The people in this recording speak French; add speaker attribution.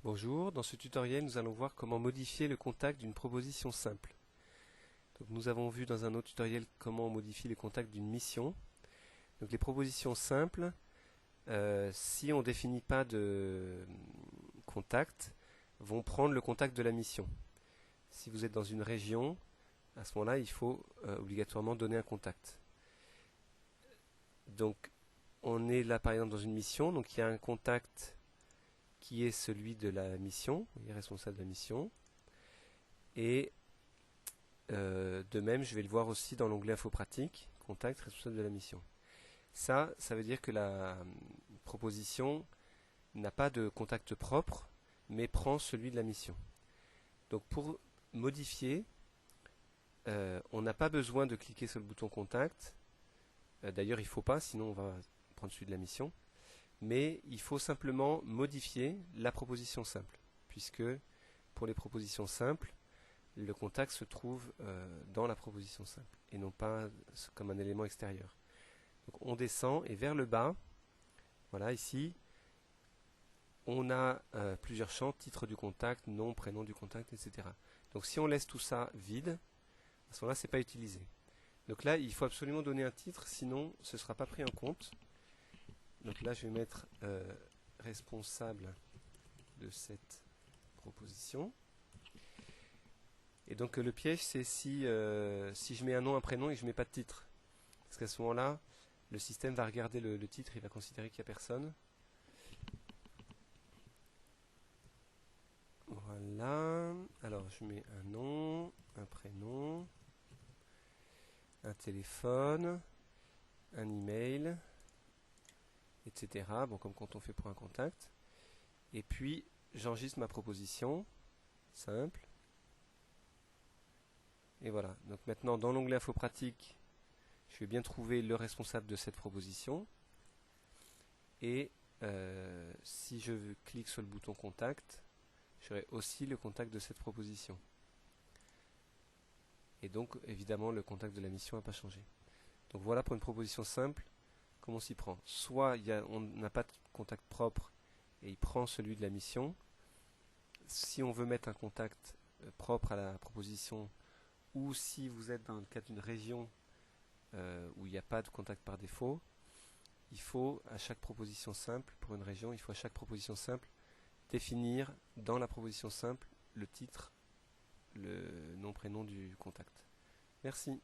Speaker 1: Bonjour, dans ce tutoriel nous allons voir comment modifier le contact d'une proposition simple. Donc, nous avons vu dans un autre tutoriel comment on modifie le contact d'une mission. Donc, les propositions simples, si on ne définit pas de contact, vont prendre le contact de la mission. Si vous êtes dans une région, à ce moment-là, il faut obligatoirement donner un contact. Donc, on est là par exemple dans une mission, donc il y a un contact qui est celui de la mission, il est responsable de la mission. Et de même, je vais le voir aussi dans l'onglet Info pratique, contact responsable de la mission. Ça veut dire que la proposition n'a pas de contact propre, mais prend celui de la mission. Donc pour modifier, on n'a pas besoin de cliquer sur le bouton contact. D'ailleurs, il ne faut pas, sinon on va prendre celui de la mission. Mais il faut simplement modifier la proposition simple, puisque pour les propositions simples, le contact se trouve dans la proposition simple, et non pas comme un élément extérieur. Donc on descend, et vers le bas, voilà, ici, on a plusieurs champs, titre du contact, nom, prénom du contact, etc. Donc si on laisse tout ça vide, à ce moment-là, ce n'est pas utilisé. Donc là, il faut absolument donner un titre, sinon ce ne sera pas pris en compte. Donc là, je vais mettre responsable de cette proposition. Et donc le piège, c'est si je mets un nom, un prénom et que je ne mets pas de titre. Parce qu'à ce moment-là, le système va regarder le titre, il va considérer qu'il n'y a personne. Voilà. Alors, je mets un nom, un prénom, un téléphone, un email, etc. Bon, comme quand on fait pour un contact. Et puis, j'enregistre ma proposition, simple. Et voilà. Donc maintenant, dans l'onglet Info pratique, je vais bien trouver le responsable de cette proposition. Et si je clique sur le bouton contact, j'aurai aussi le contact de cette proposition. Et donc, évidemment, le contact de la mission n'a pas changé. Donc voilà pour une proposition simple. Comment on s'y prend? Soit on n'a pas de contact propre et il prend celui de la mission. Si on veut mettre un contact propre à la proposition, ou si vous êtes dans le cas d'une région où il n'y a pas de contact par défaut, il faut à chaque proposition simple, pour une région, il faut à chaque proposition simple définir dans la proposition simple le titre, le nom, prénom du contact. Merci.